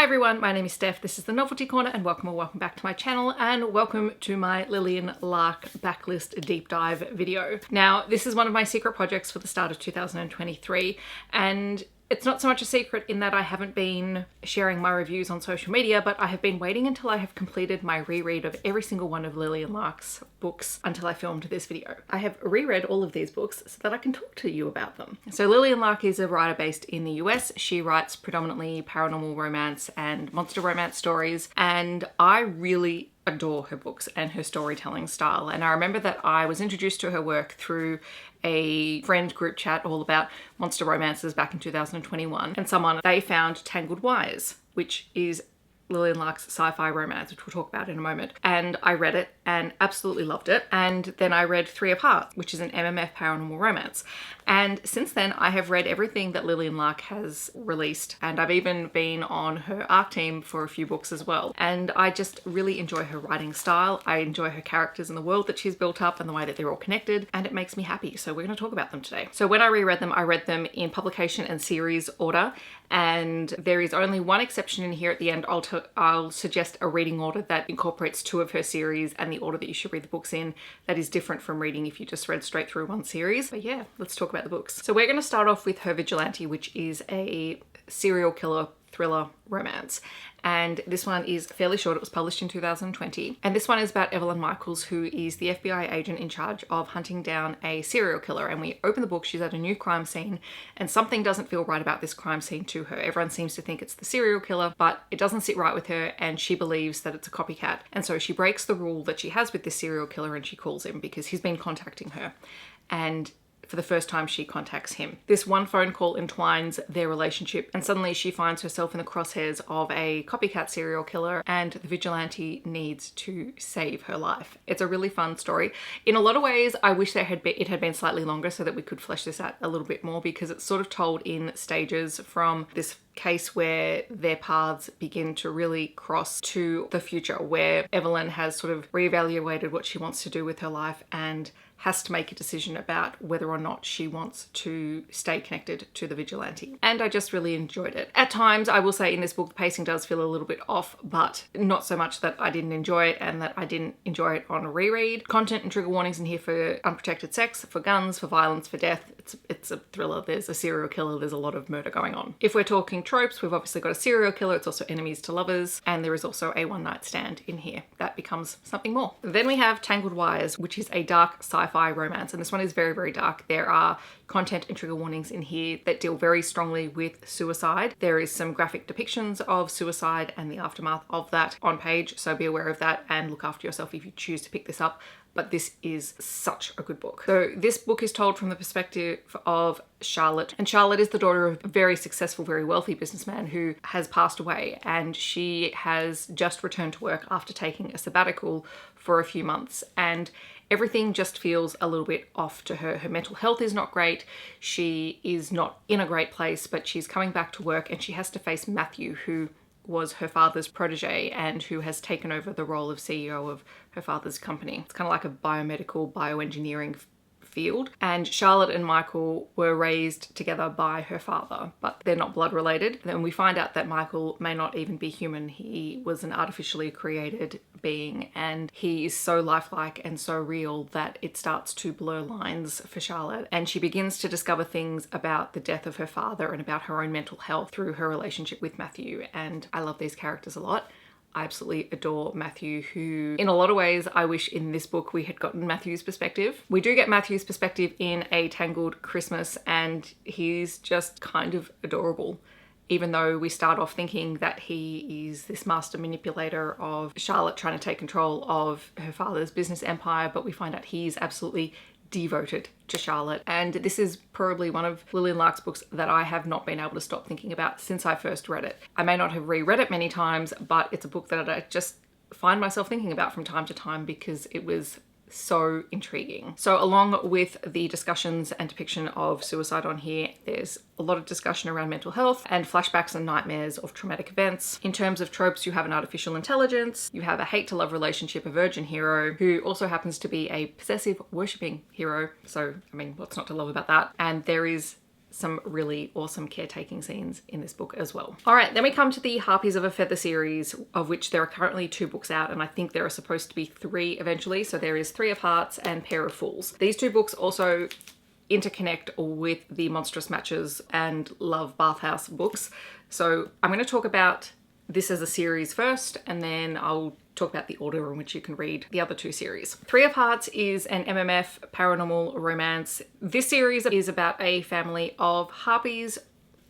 Hi everyone, my name is Steph, this is the Novelty Corner and welcome back to my channel and welcome to my Lillian Lark backlist deep dive video. Now this is one of my secret projects for the start of 2023 and it's not so much a secret in that I haven't been sharing my reviews on social media, but I have been waiting until I have completed my reread of every single one of Lillian Lark's books until I filmed this video. I have reread all of these books so that I can talk to you about them. So Lillian Lark is a writer based in the US. She writes predominantly paranormal romance and monster romance stories, and I really adore her books and her storytelling style. And I remember that I was introduced to her work through a friend group chat all about monster romances back in 2021, and they found Tangled, which is Lillian Lark's sci-fi romance, which we'll talk about in a moment. And I read it and absolutely loved it. And then I read 3 of Hearts, which is an MMF paranormal romance. And since then I have read everything that Lillian Lark has released. And I've even been on her ARC team for a few books as well. And I just really enjoy her writing style. I enjoy her characters and the world that she's built up and the way that they're all connected. And it makes me happy. So we're going to talk about them today. So when I reread them, I read them in publication and series order. And there is only one exception in here at the end. I'll suggest a reading order that incorporates 2 of her series and the order that you should read the books in that is different from reading if you just read straight through one series. But yeah, let's talk about the books. So we're going to start off with her Vigilante, which is a serial killer thriller romance. And this one is fairly short. It was published in 2020. And this one is about Evelyn Michaels, who is the FBI agent in charge of hunting down a serial killer. And we open the book, she's at a new crime scene and something doesn't feel right about this crime scene to her. Everyone seems to think it's the serial killer, but it doesn't sit right with her and she believes that it's a copycat. And so she breaks the rule that she has with this serial killer and she calls him because he's been contacting her. And for the first time she contacts him. This one phone call entwines their relationship and suddenly she finds herself in the crosshairs of a copycat serial killer and the vigilante needs to save her life. It's a really fun story. In a lot of ways I wish it had been slightly longer so that we could flesh this out a little bit more, because it's sort of told in stages from this case where their paths begin to really cross to the future, where Evelyn has sort of reevaluated what she wants to do with her life and has to make a decision about whether or not she wants to stay connected to the vigilante. And I just really enjoyed it. At times, I will say in this book, the pacing does feel a little bit off, but not so much that I didn't enjoy it and that I didn't enjoy it on a reread. Content and trigger warnings in here for unprotected sex, for guns, for violence, for death. It's a thriller. There's a serial killer. There's a lot of murder going on. If we're talking tropes, we've obviously got a serial killer. It's also enemies to lovers. And there is also a one-night stand in here. That becomes something more. Then we have Tangled Wires, which is a dark sci-fi romance. And this one is very, very dark. There are content and trigger warnings in here that deal very strongly with suicide. There is some graphic depictions of suicide and the aftermath of that on page. So be aware of that and look after yourself if you choose to pick this up. But this is such a good book. So this book is told from the perspective of Charlotte. And Charlotte is the daughter of a very successful, very wealthy businessman who has passed away. And she has just returned to work after taking a sabbatical for a few months. And everything just feels a little bit off to her. Her mental health is not great. She is not in a great place, but she's coming back to work and she has to face Matthew, who was her father's protege and who has taken over the role of CEO of her father's company. It's kind of like a biomedical bioengineering field. And Charlotte and Michael were raised together by her father, but they're not blood related. Then we find out that Michael may not even be human. He was an artificially created being and he is so lifelike and so real that it starts to blur lines for Charlotte. And she begins to discover things about the death of her father and about her own mental health through her relationship with Matthew. And I love these characters a lot. I absolutely adore Matthew, who in a lot of ways I wish in this book we had gotten Matthew's perspective. We do get Matthew's perspective in A Tangled Christmas and he's just kind of adorable. Even though we start off thinking that he is this master manipulator of Charlotte trying to take control of her father's business empire, but we find out he's absolutely devoted to Charlotte. And this is probably one of Lillian Lark's books that I have not been able to stop thinking about since I first read it. I may not have reread it many times, but it's a book that I just find myself thinking about from time to time because it was so intriguing. So along with the discussions and depiction of suicide on here, there's a lot of discussion around mental health and flashbacks and nightmares of traumatic events. In terms of tropes, you have an artificial intelligence, you have a hate to love relationship, a virgin hero who also happens to be a possessive worshipping hero. So, I mean, what's not to love about that? And there is some really awesome caretaking scenes in this book as well. All right, then we come to the Harpies of a Feather series, of which there are currently 2 books out, and I think there are supposed to be 3 eventually. So there is 3 of Hearts and Pair of Fools. These 2 books also interconnect with the Monstrous Matches and Love Bathhouse books. So I'm going to talk about this as a series first, and then I'll talk about the order in which you can read the other 2 series. 3 of Hearts is an MMF paranormal romance. This series is about a family of harpies,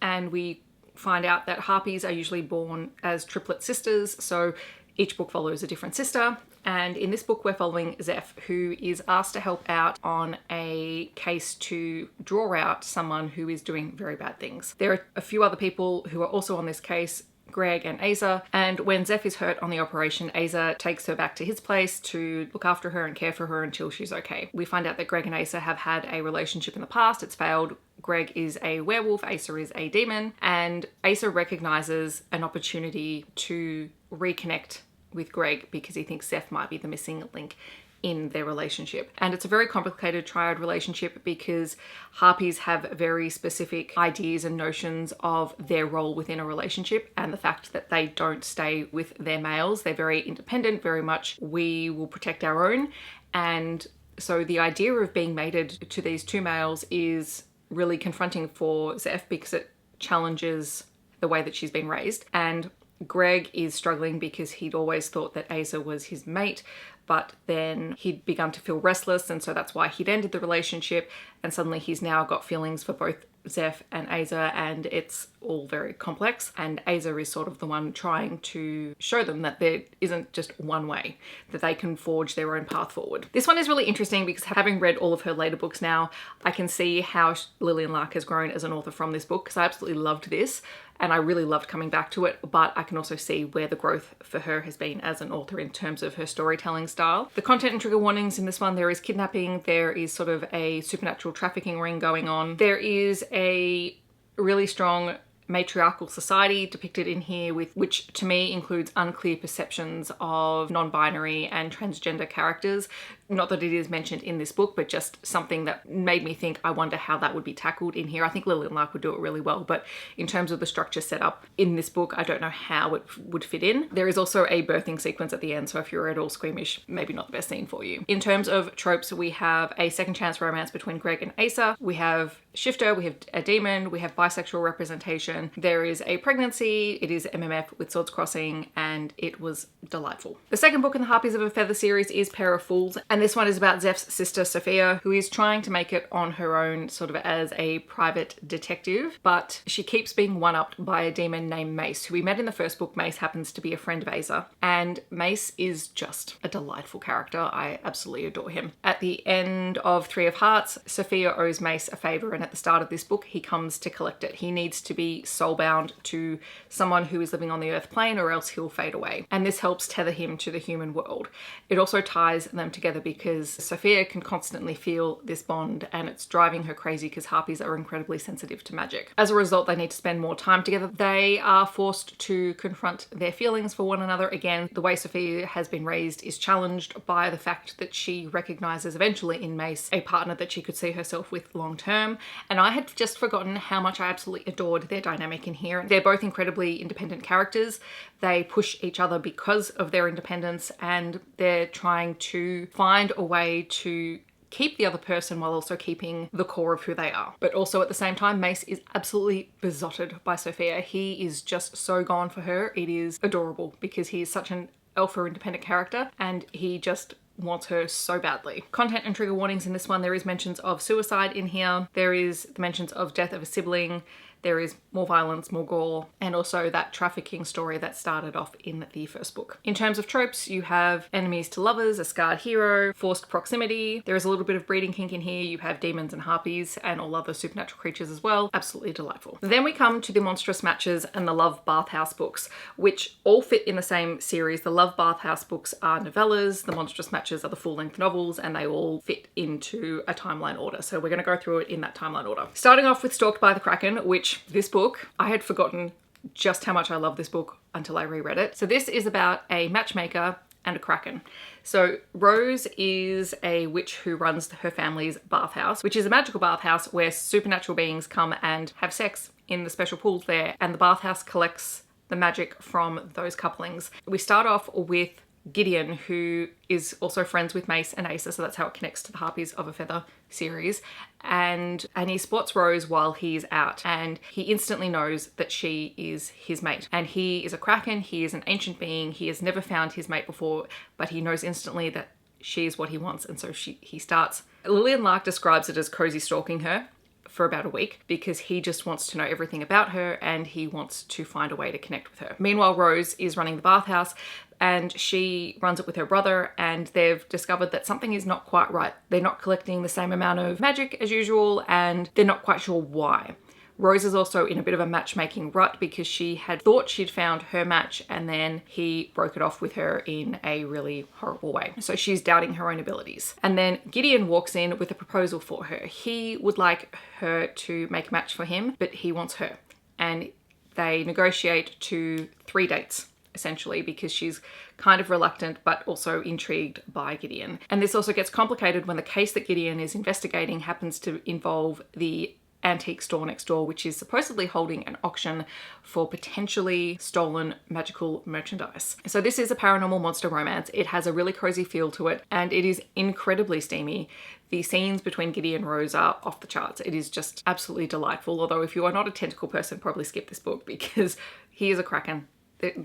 and we find out that harpies are usually born as triplet sisters, so each book follows a different sister. And in this book, we're following Zeph, who is asked to help out on a case to draw out someone who is doing very bad things. There are a few other people who are also on this case, Greg and Asa, and when Zeph is hurt on the operation, Asa takes her back to his place to look after her and care for her until she's okay. We find out that Greg and Asa have had a relationship in the past. It's failed. Greg is a werewolf, Asa is a demon, and Asa recognizes an opportunity to reconnect with Greg because he thinks Zeph might be the missing link in their relationship. And it's a very complicated triad relationship because harpies have very specific ideas and notions of their role within a relationship, and the fact that they don't stay with their males. They're very independent, very much we will protect our own. And so the idea of being mated to these 2 males is really confronting for Zeph because it challenges the way that she's been raised. And Greg is struggling because he'd always thought that Asa was his mate, but then he'd begun to feel restless, and so that's why he'd ended the relationship, and suddenly he's now got feelings for both Zeph and Asa, and it's all very complex. And Asa is sort of the one trying to show them that there isn't just one way, that they can forge their own path forward. This one is really interesting because having read all of her later books now, I can see how Lillian Lark has grown as an author from this book, because I absolutely loved this and I really loved coming back to it, but I can also see where the growth for her has been as an author in terms of her storytelling style. The content and trigger warnings in this one, there is kidnapping, there is sort of a supernatural trafficking ring going on, there is a really strong matriarchal society depicted in here, with which to me includes unclear perceptions of non-binary and transgender characters. Not that it is mentioned in this book, but just something that made me think, I wonder how that would be tackled in here. I think Lillian Lark would do it really well, but in terms of the structure set up in this book, I don't know how it would fit in. There is also a birthing sequence at the end, so if you're at all squeamish, maybe not the best scene for you. In terms of tropes, we have a second chance romance between Greg and Asa. We have shifter, we have a demon, we have bisexual representation. There is a pregnancy, it is MMF with swords crossing, and it was delightful. The second book in the Harpies of a Feather series is Pair of Fools, and this one is about Zeph's sister Sophia, who is trying to make it on her own sort of as a private detective, but she keeps being one-upped by a demon named Mace, who we met in the first book. Mace happens to be a friend of Asa, and Mace is just a delightful character. I absolutely adore him. At the end of 3 of Hearts, Sophia owes Mace a favor, and at the start of this book, he comes to collect it. He needs to be soulbound to someone who is living on the earth plane, or else he'll fade away. And this helps tether him to the human world. It also ties them together because Sophia can constantly feel this bond, and it's driving her crazy because harpies are incredibly sensitive to magic. As a result, they need to spend more time together. They are forced to confront their feelings for one another. Again, the way Sophia has been raised is challenged by the fact that she recognizes eventually in Mace a partner that she could see herself with long term. And I had just forgotten how much I absolutely adored their dynamic in here. They're both incredibly independent characters. They push each other because of their independence, and they're trying to find a way to keep the other person while also keeping the core of who they are. But also at the same time, Mace is absolutely besotted by Sophia. He is just so gone for her. It is adorable because he is such an alpha independent character, and he just wants her so badly. Content and trigger warnings in this one. There is mentions of suicide in here. There is the mentions of death of a sibling. There is more violence, more gore, and also that trafficking story that started off in the first book. In terms of tropes, you have enemies to lovers, a scarred hero, forced proximity. There is a little bit of breeding kink in here. You have demons and harpies and all other supernatural creatures as well. Absolutely delightful. Then we come to the Monstrous Matches and the Love Bathhouse books, which all fit in the same series. The Love Bathhouse books are novellas, the Monstrous Matches are the full-length novels, and they all fit into a timeline order. So we're going to go through it in that timeline order. Starting off with Stalked by the Kraken, which this book, I had forgotten just how much I love this book until I reread it. So this is about a matchmaker and a kraken. So Rose is a witch who runs her family's bathhouse, which is a magical bathhouse where supernatural beings come and have sex in the special pools there, and the bathhouse collects the magic from those couplings. We start off with Gideon, who is also friends with Mace and Asa, so that's how it connects to the Harpies of a Feather series. And he spots Rose while he's out, and he instantly knows that she is his mate. And he is a kraken, he is an ancient being, he has never found his mate before, but he knows instantly that she is what he wants, and so he starts. Lillian Lark describes it as cozy stalking her for about a week because he just wants to know everything about her and he wants to find a way to connect with her. Meanwhile, Rose is running the bathhouse and she runs it with her brother, and they've discovered that something is not quite right. They're not collecting the same amount of magic as usual and they're not quite sure why. Rose is also in a bit of a matchmaking rut because she had thought she'd found her match and then he broke it off with her in a really horrible way. So she's doubting her own abilities. And then Gideon walks in with a proposal for her. He would like her to make a match for him, but he wants her. And they negotiate to 3 dates, essentially, because she's kind of reluctant but also intrigued by Gideon. And this also gets complicated when the case that Gideon is investigating happens to involve the antique store next door, which is supposedly holding an auction for potentially stolen magical merchandise. So this is a paranormal monster romance. It has a really cozy feel to it and it is incredibly steamy. The scenes between Gideon and Rose are off the charts. It is just absolutely delightful. Although if you are not a tentacle person, probably skip this book because he is a kraken.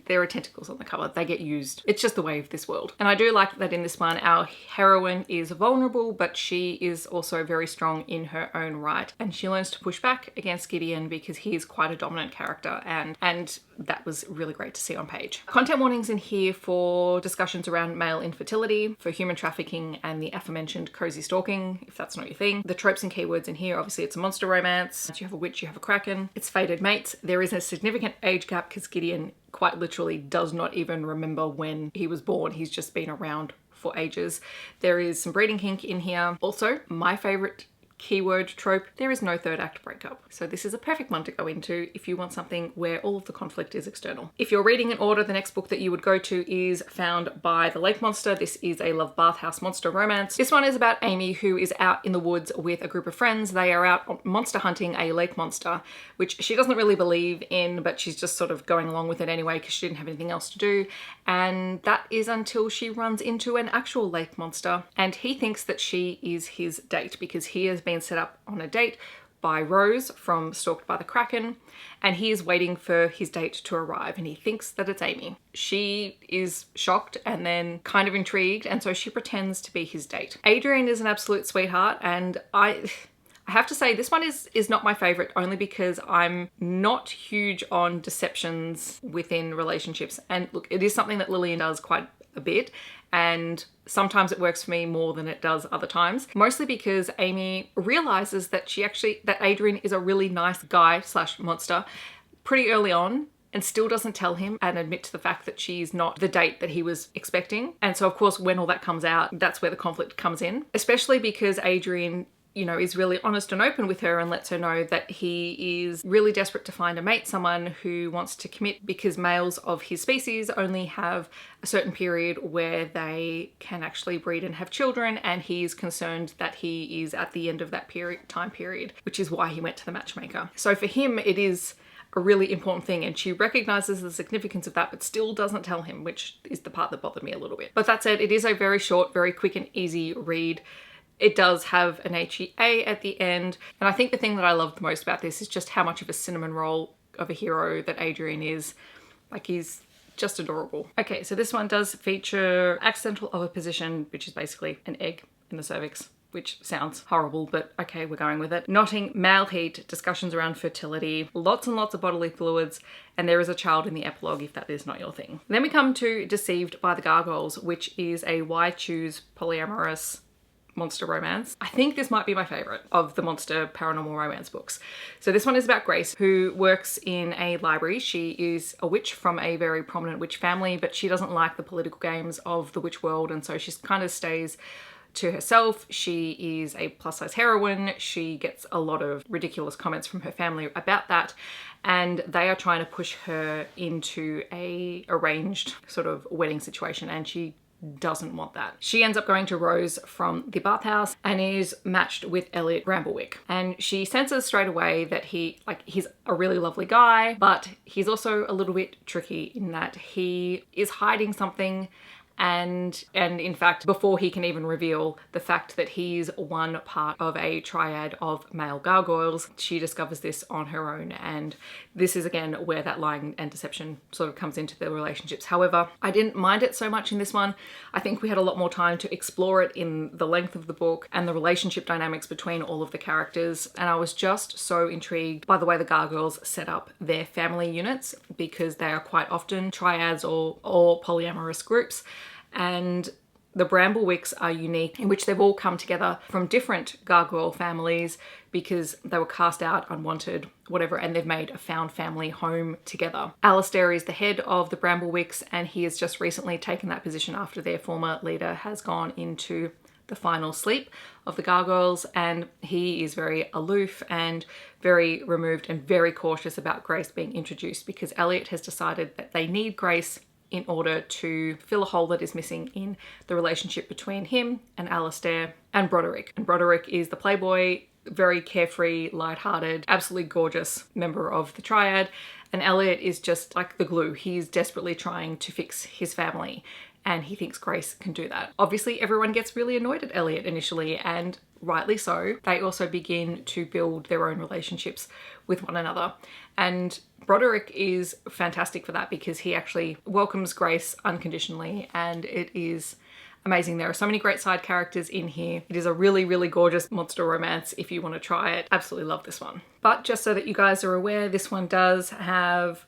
There are tentacles on the cover. They get used. It's just the way of this world. And I do like that in this one, our heroine is vulnerable, but she is also very strong in her own right. And she learns to push back against Gideon because he is quite a dominant character. And that was really great to see on page. Content warnings in here for discussions around male infertility, for human trafficking, and the aforementioned cozy stalking, if that's not your thing. The tropes and keywords in here, obviously it's a monster romance. You have a witch, you have a kraken. It's fated mates. There is a significant age gap because Gideon quite literally does not even remember when he was born. He's just been around for ages. There is some breeding kink in here. Also, my favorite keyword trope, there is no third act breakup. So this is a perfect one to go into if you want something where all of the conflict is external. If you're reading in order, the next book that you would go to is Found by the Lake Monster. This is a love bathhouse monster romance. This one is about Amy, who is out in the woods with a group of friends. They are out monster hunting a lake monster, which she doesn't really believe in, but she's just sort of going along with it anyway because she didn't have anything else to do. And that is until she runs into an actual lake monster, and he thinks that she is his date because he has been set up on a date by Rose from Stalked by the Kraken, and he is waiting for his date to arrive and he thinks that it's Amy. She is shocked and then kind of intrigued, and so she pretends to be his date. Adrian is an absolute sweetheart, and I have to say this one is not my favorite, only because I'm not huge on deceptions within relationships. And look, it is something that Lillian does quite a bit, and sometimes it works for me more than it does other times, mostly because Amy realizes that that Adrian is a really nice guy slash monster pretty early on, and still doesn't tell him and admit to the fact that she's not the date that he was expecting. And so of course when all that comes out, that's where the conflict comes in, especially because Adrian, you know, is really honest and open with her and lets her know that he is really desperate to find a mate, someone who wants to commit, because males of his species only have a certain period where they can actually breed and have children, and he's concerned that he is at the end of that time period, which is why he went to the matchmaker. So for him, it is a really important thing, and she recognizes the significance of that but still doesn't tell him, which is the part that bothered me a little bit. But that said, it is a very short, very quick and easy read. It does have an HEA at the end, and I think the thing that I love the most about this is just how much of a cinnamon roll of a hero that Adrian is. Like, he's just adorable. Okay, so this one does feature accidental oviposition, which is basically an egg in the cervix, which sounds horrible, but okay, we're going with it. Knotting, male heat, discussions around fertility, lots and lots of bodily fluids, and there is a child in the epilogue if that is not your thing. Then we come to Deceived by the Gargoyles, which is a why choose polyamorous monster romance. I think this might be my favorite of the monster paranormal romance books. So this one is about Grace, who works in a library. She is a witch from a very prominent witch family, but she doesn't like the political games of the witch world, and so she kind of stays to herself. She is a plus-size heroine. She gets a lot of ridiculous comments from her family about that, and they are trying to push her into a arranged sort of wedding situation, and she doesn't want that. She ends up going to Rose from the bathhouse and is matched with Elliot Bramblewick. And she senses straight away that he's a really lovely guy, but he's also a little bit tricky in that he is hiding something. And in fact, before he can even reveal the fact that he's one part of a triad of male gargoyles, she discovers this on her own. And this is again where that lying and deception sort of comes into the relationships. However, I didn't mind it so much in this one. I think we had a lot more time to explore it in the length of the book and the relationship dynamics between all of the characters. And I was just so intrigued by the way the gargoyles set up their family units, because they are quite often triads or polyamorous groups. And the Bramblewicks are unique in which they've all come together from different gargoyle families because they were cast out, unwanted, whatever, and they've made a found family home together. Alistair is the head of the Bramblewicks, and he has just recently taken that position after their former leader has gone into the final sleep of the gargoyles, and he is very aloof and very removed and very cautious about Grace being introduced, because Elliot has decided that they need Grace in order to fill a hole that is missing in the relationship between him and Alistair and Broderick. And Broderick is the playboy, very carefree, lighthearted, absolutely gorgeous member of the triad. And Elliot is just like the glue. He's desperately trying to fix his family, and he thinks Grace can do that. Obviously, everyone gets really annoyed at Elliot initially, and rightly so. They also begin to build their own relationships with one another. And Broderick is fantastic for that because he actually welcomes Grace unconditionally, and it is amazing. There are so many great side characters in here. It is a really, really gorgeous monster romance if you want to try it. Absolutely love this one. But just so that you guys are aware, this one does have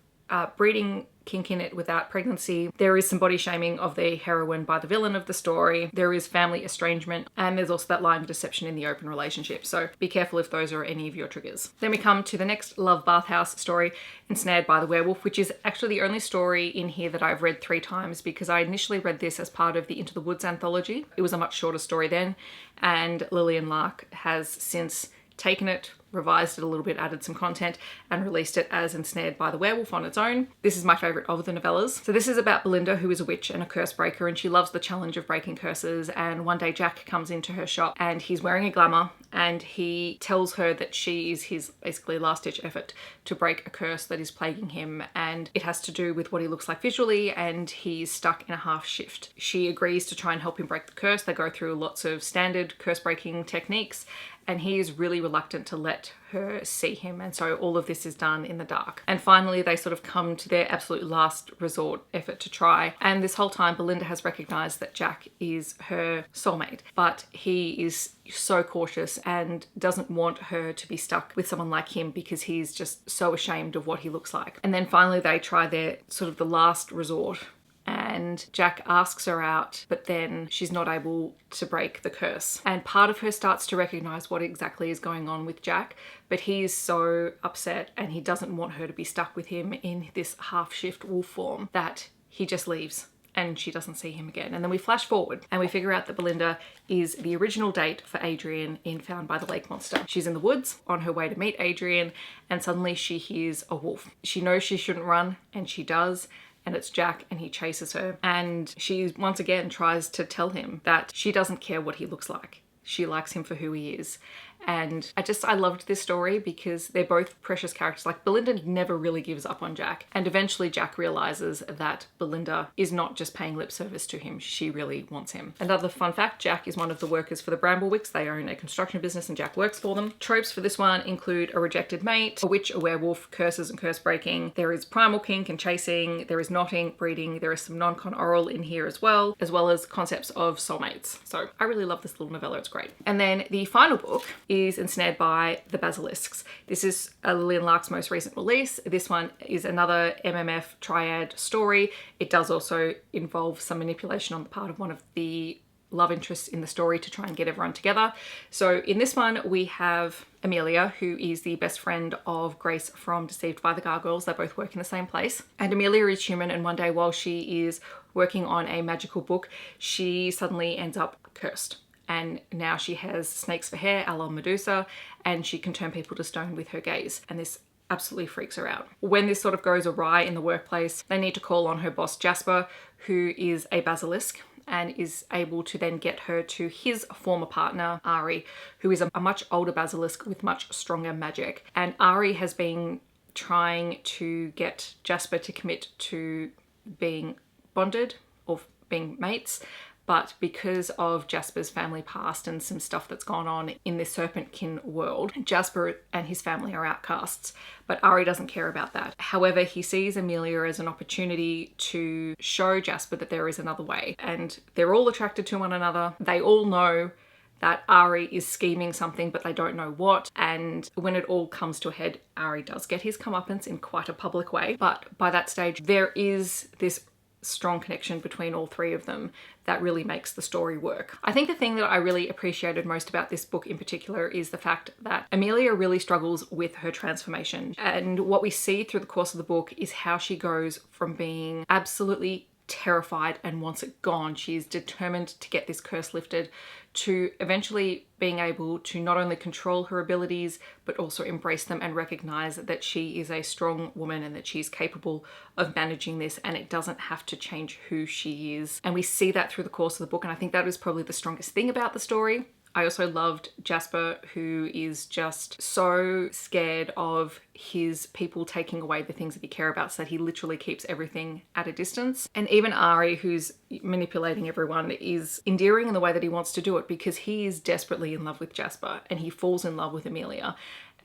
breeding kink in it without pregnancy. There is some body shaming of the heroine by the villain of the story. There is family estrangement, and there's also that line of deception in the open relationship. So be careful if those are any of your triggers. Then we come to the next love bathhouse story, Ensnared by the Werewolf, which is actually the only story in here that I've read 3 times, because I initially read this as part of the Into the Woods anthology. It was a much shorter story then, and Lillian Lark has since taken it, revised it a little bit, added some content, and released it as Ensnared by the Werewolf on its own. This is my favourite of the novellas. So this is about Belinda, who is a witch and a curse breaker, and she loves the challenge of breaking curses. And one day Jack comes into her shop and he's wearing a glamour, and he tells her that she is his basically last-ditch effort to break a curse that is plaguing him, and it has to do with what he looks like visually, and he's stuck in a half shift. She agrees to try and help him break the curse. They go through lots of standard curse breaking techniques, and he is really reluctant to let her see him, and so all of this is done in the dark. And finally they sort of come to their absolute last resort effort to try, and this whole time Belinda has recognized that Jack is her soulmate, but he is so cautious and doesn't want her to be stuck with someone like him because he's just so ashamed of what he looks like. And then finally they try their sort of the last resort, and Jack asks her out, but then she's not able to break the curse. And part of her starts to recognize what exactly is going on with Jack, but he is so upset and he doesn't want her to be stuck with him in this half-shift wolf form that he just leaves, and she doesn't see him again. And then we flash forward and we figure out that Belinda is the original date for Adrian in Found by the Lake Monster. She's in the woods on her way to meet Adrian, and suddenly she hears a wolf. She knows she shouldn't run, and she does. And it's Jack, and he chases her. And she once again tries to tell him that she doesn't care what he looks like. She likes him for who he is. And I loved this story because they're both precious characters. Like, Belinda never really gives up on Jack. And eventually Jack realizes that Belinda is not just paying lip service to him. She really wants him. Another fun fact, Jack is one of the workers for the Bramblewicks. They own a construction business and Jack works for them. Tropes for this one include a rejected mate, a witch, a werewolf, curses and curse breaking. There is primal kink and chasing. There is knotting, breeding. There is some non-con oral in here as well as concepts of soulmates. So I really love this little novella. It's great. And then the final book is Ensnared by the Basilisks. This is Lillian Lark's most recent release. This one is another MMF triad story. It does also involve some manipulation on the part of one of the love interests in the story to try and get everyone together. So in this one we have Amelia, who is the best friend of Grace from Deceived by the Gargoyles. They both work in the same place. And Amelia is human, and one day while she is working on a magical book, she suddenly ends up cursed. And now she has snakes for hair, a la Medusa, and she can turn people to stone with her gaze. And this absolutely freaks her out. When this sort of goes awry in the workplace, they need to call on her boss Jasper, who is a basilisk. and is able to then get her to his former partner, Ari, who is a much older basilisk with much stronger magic. And Ari has been trying to get Jasper to commit to being bonded or being mates, but because of Jasper's family past and some stuff that's gone on in this serpentkin world, Jasper and his family are outcasts, but Ari doesn't care about that. However, he sees Amelia as an opportunity to show Jasper that there is another way, and they're all attracted to one another. They all know that Ari is scheming something, but they don't know what. And when it all comes to a head, Ari does get his comeuppance in quite a public way. But by that stage, there is this strong connection between all three of them that really makes the story work. I think the thing that I really appreciated most about this book in particular is the fact that Amelia really struggles with her transformation. And what we see through the course of the book is how she goes from being absolutely terrified and wants it gone. She's determined to get this curse lifted, to eventually being able to not only control her abilities but also embrace them and recognize that she is a strong woman and that she's capable of managing this, and it doesn't have to change who she is. And we see that through the course of the book, and I think that is probably the strongest thing about the story. I also loved Jasper, who is just so scared of his people taking away the things that he cares about, so that he literally keeps everything at a distance. And even Ari, who's manipulating everyone, is endearing in the way that he wants to do it, because he is desperately in love with Jasper and he falls in love with Amelia.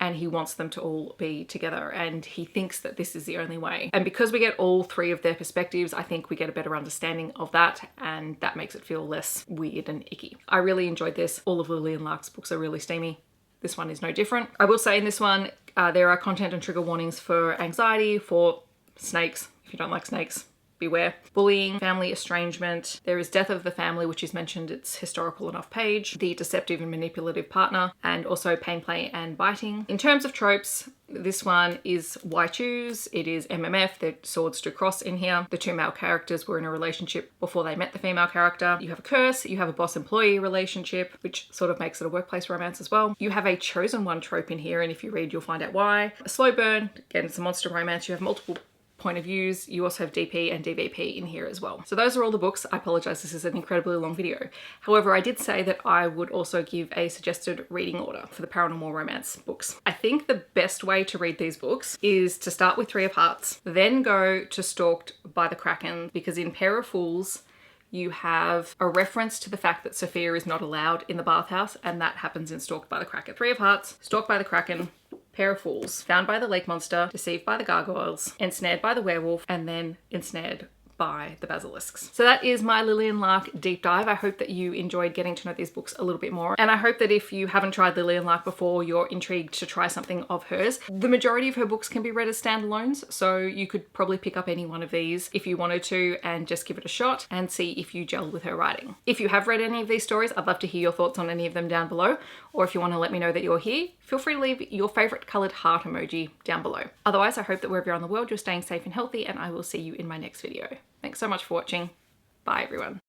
And he wants them to all be together, and he thinks that this is the only way. And because we get all three of their perspectives, I think we get a better understanding of that, and that makes it feel less weird and icky. I really enjoyed this. All of Lillian Lark's books are really steamy. This one is no different. I will say in this one, there are content and trigger warnings for anxiety, for snakes. If you don't like snakes, beware. Bullying, family estrangement. There is death of the family, which is mentioned. It's historical enough page. The deceptive and manipulative partner, and also pain play and biting. In terms of tropes, this one is why choose. It is MMF. The swords do cross in here. The two male characters were in a relationship before they met the female character. You have a curse. You have a boss-employee relationship, which sort of makes it a workplace romance as well. You have a chosen one trope in here, and if you read, you'll find out why. A slow burn. Again, it's a monster romance. You have multiple point of views. You also have DP and DVP in here as well. So those are all the books. I apologize, this is an incredibly long video. However, I did say that I would also give a suggested reading order for the paranormal romance books. I think the best way to read these books is to start with Three of Hearts, then go to Stalked by the Kraken, because in Pair of Fools, you have a reference to the fact that Sophia is not allowed in the bathhouse, and that happens in Stalked by the Kraken. Three of Hearts, Stalked by the Kraken, Pair of Fools, Found by the Lake Monster, Deceived by the Gargoyles, Ensnared by the Werewolf, and then Ensnared by the Basilisks. So that is my Lillian Lark deep dive. I hope that you enjoyed getting to know these books a little bit more. And I hope that if you haven't tried Lillian Lark before, you're intrigued to try something of hers. The majority of her books can be read as standalones, so you could probably pick up any one of these if you wanted to and just give it a shot and see if you gel with her writing. If you have read any of these stories, I'd love to hear your thoughts on any of them down below. Or if you want to let me know that you're here, feel free to leave your favorite colored heart emoji down below. Otherwise, I hope that wherever you're on the world, you're staying safe and healthy, and I will see you in my next video. Thanks so much for watching. Bye everyone.